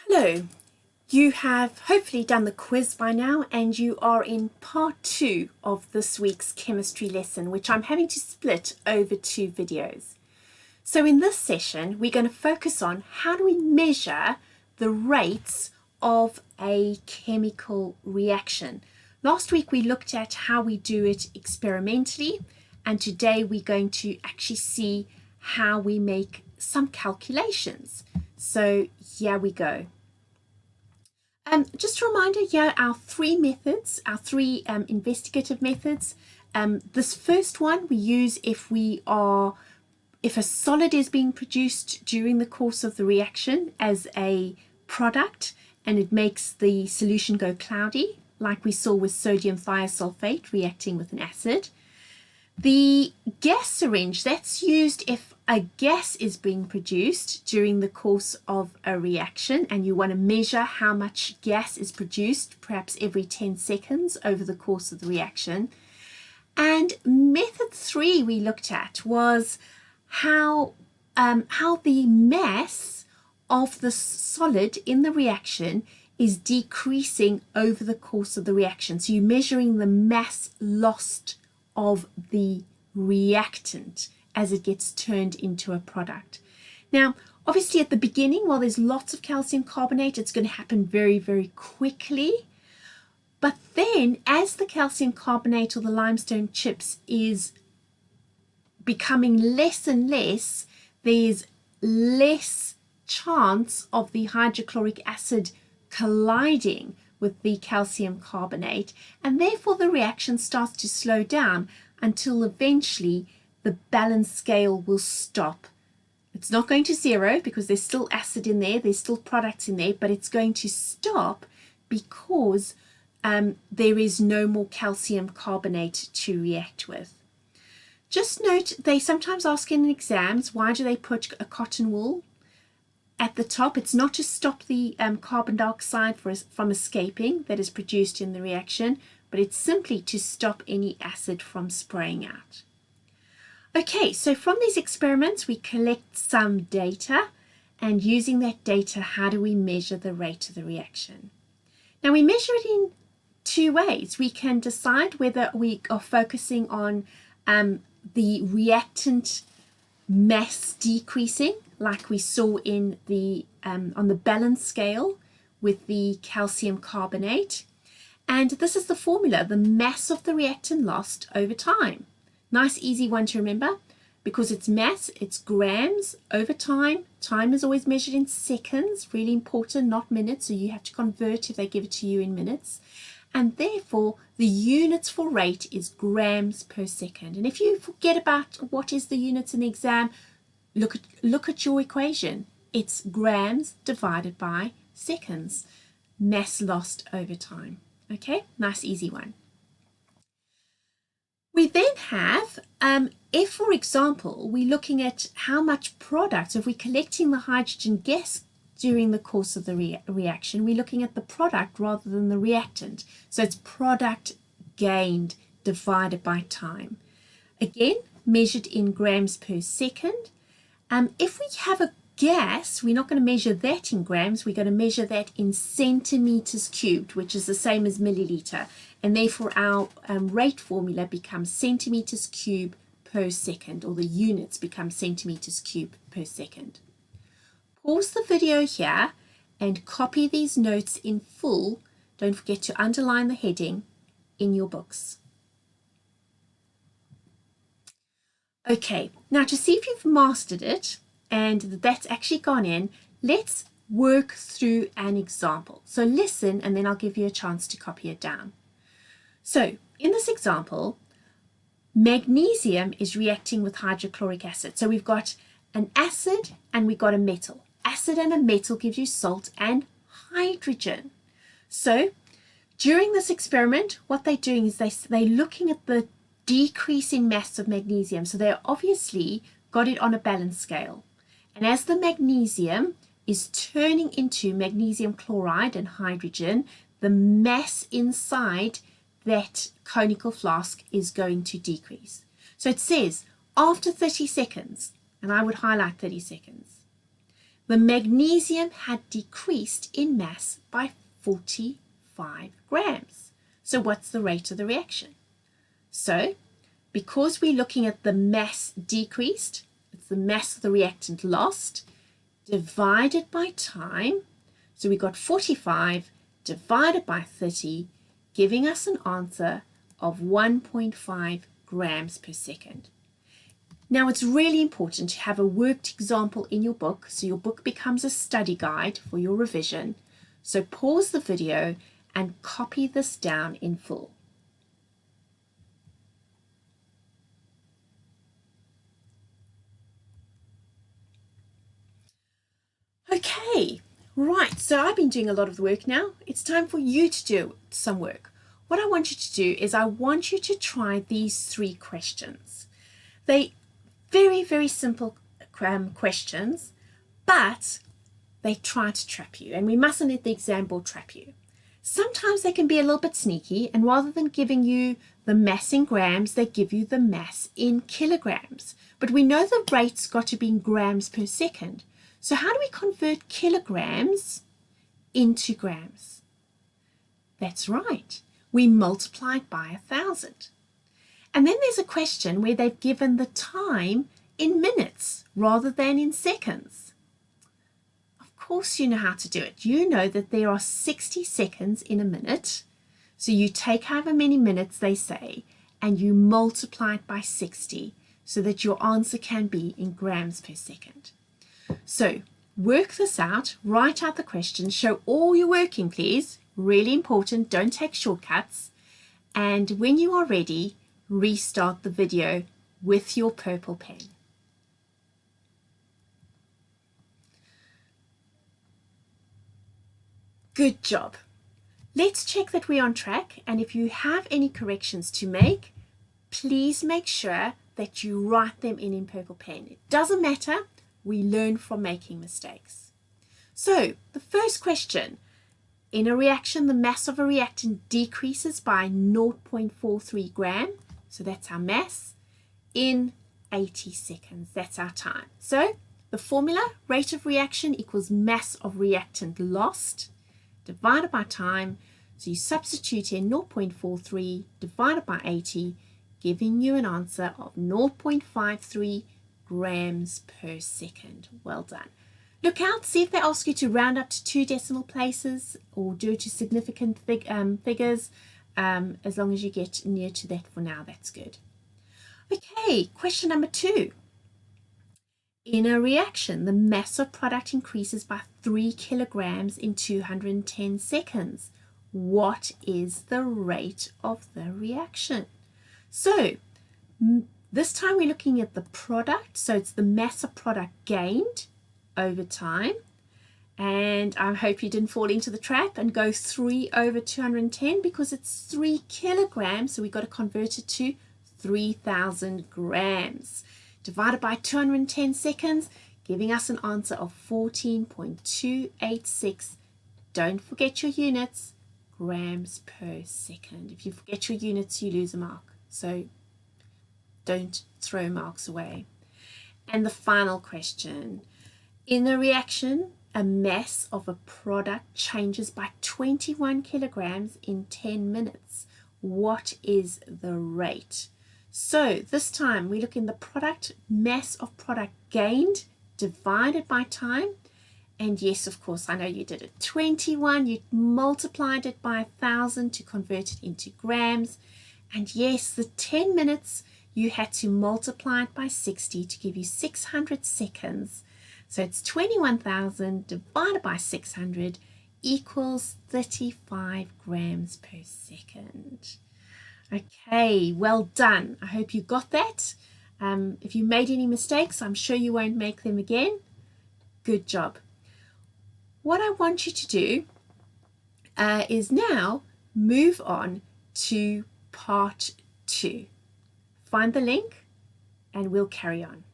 Hello, you have hopefully done the quiz by now and you are in part 2 of this week's chemistry lesson, which I'm having to split over 2 videos. So in this session, we're going to focus on how do we measure the rates of a chemical reaction. Last week we looked at how we do it experimentally, and today we're going to actually see how we make some calculations. So here we go. Just a reminder, here our 3 methods, our 3 investigative methods. This first one we use if a solid is being produced during the course of the reaction as a product and it makes the solution go cloudy, like we saw with sodium thiosulfate reacting with an acid. The gas syringe, that's used if a gas is being produced during the course of a reaction and you want to measure how much gas is produced, perhaps every 10 seconds over the course of the reaction. And method 3 we looked at was how the mass of the solid in the reaction is decreasing over the course of the reaction. So you're measuring the mass lost of the reactant as it gets turned into a product. Now, obviously at the beginning, while there's lots of calcium carbonate, it's going to happen very, very quickly. But then as the calcium carbonate or the limestone chips is becoming less and less, there's less chance of the hydrochloric acid colliding with the calcium carbonate, and therefore the reaction starts to slow down until eventually the balance scale will stop. It's not going to 0 because there's still acid in there, there's still products in there, but it's going to stop because there is no more calcium carbonate to react with. Just note, they sometimes ask in exams, why do they put a cotton wool at the top? It's not to stop the carbon dioxide from escaping that is produced in the reaction, but it's simply to stop any acid from spraying out. Okay, so from these experiments we collect some data, and using that data, how do we measure the rate of the reaction? Now we measure it in 2 ways. We can decide whether we are focusing on the reactant mass decreasing, like we saw in the on the balance scale with the calcium carbonate. And this is the formula, the mass of the reactant lost over time. Nice easy one to remember, because it's mass, it's grams over time. Time is always measured in seconds, really important, not minutes, so you have to convert if they give it to you in minutes. And therefore the units for rate is grams per second. And if you forget about what is the units in the exam, look at your equation. It's grams divided by seconds, mass lost over time. Okay, nice easy one. We then have, if for example, we're looking at how much product, so if we're collecting the hydrogen gas during the course of the reaction, we're looking at the product rather than the reactant. So it's product gained divided by time. Again, measured in grams per second. If we have a gas, we're not going to measure that in grams, we're going to measure that in centimeters cubed, which is the same as milliliter, and therefore our rate formula becomes centimeters cubed per second, or the units become centimeters cubed per second. Pause the video here and copy these notes in full. Don't forget to underline the heading in your books. Okay, now to see if you've mastered it and that's actually gone in, let's work through an example. So listen, and then I'll give you a chance to copy it down. So in this example, magnesium is reacting with hydrochloric acid. So we've got an acid and we've got a metal. Acid and a metal gives you salt and hydrogen. So during this experiment, what they're doing is they're looking at the decrease in mass of magnesium. So they obviously got it on a balance scale. And as the magnesium is turning into magnesium chloride and hydrogen, the mass inside that conical flask is going to decrease. So it says after 30 seconds, and I would highlight 30 seconds, The magnesium had decreased in mass by 45 grams. So what's the rate of the reaction? So because we're looking at the mass decreased, it's the mass of the reactant lost, divided by time. So we got 45 divided by 30, giving us an answer of 1.5 grams per second. Now it's really important to have a worked example in your book so your book becomes a study guide for your revision. So pause the video and copy this down in full. Okay, right, so I've been doing a lot of the work now. It's time for you to do some work. What I want you to do is I want you to try these 3 questions. They very, very simple questions, but they try to trap you, and we mustn't let the exam board trap you. Sometimes they can be a little bit sneaky, and rather than giving you the mass in grams, they give you the mass in kilograms. But we know the rate's got to be in grams per second. So how do we convert kilograms into grams? That's right. We multiply it by 1,000. And then there's a question where they've given the time in minutes rather than in seconds. Of course you know how to do it. You know that there are 60 seconds in a minute. So you take however many minutes they say and you multiply it by 60 so that your answer can be in grams per second. So work this out, write out the question, show all your working please. Really important, don't take shortcuts. And when you are ready, restart the video with your purple pen. Good job. Let's check that we're on track, and if you have any corrections to make, please make sure that you write them in purple pen. It doesn't matter, we learn from making mistakes. So the first question, in a reaction the mass of a reactant decreases by 0.43 gram. So that's our mass, in 80 seconds. That's our time. So the formula, rate of reaction equals mass of reactant lost divided by time. So you substitute in 0.43 divided by 80, giving you an answer of 0.53 grams per second. Well done. Look out, see if they ask you to round up to 2 decimal places or do it to significant figures. As long as you get near to that for now, that's good. Okay, question number 2. In a reaction, the mass of product increases by 3 kilograms in 210 seconds. What is the rate of the reaction? So this time we're looking at the product, so it's the mass of product gained over time. And I hope you didn't fall into the trap and go 3 over 210 because it's 3 kilograms. So we've got to convert it to 3,000 grams. Divided by 210 seconds, giving us an answer of 14.286. Don't forget your units, grams per second. If you forget your units, you lose a mark. So don't throw marks away. And the final question. In a reaction, a mass of a product changes by 21 kilograms in 10 minutes. What is the rate? So this time we look in the product, mass of product gained divided by time. And yes, of course, I know you did it. 21, you multiplied it by 1,000 to convert it into grams. And yes, the 10 minutes, you had to multiply it by 60 to give you 600 seconds. So it's 21,000 divided by 600 equals 35 grams per second. Okay, well done. I hope you got that. If you made any mistakes, I'm sure you won't make them again. Good job. What I want you to do is now move on to part 2. Find the link and we'll carry on.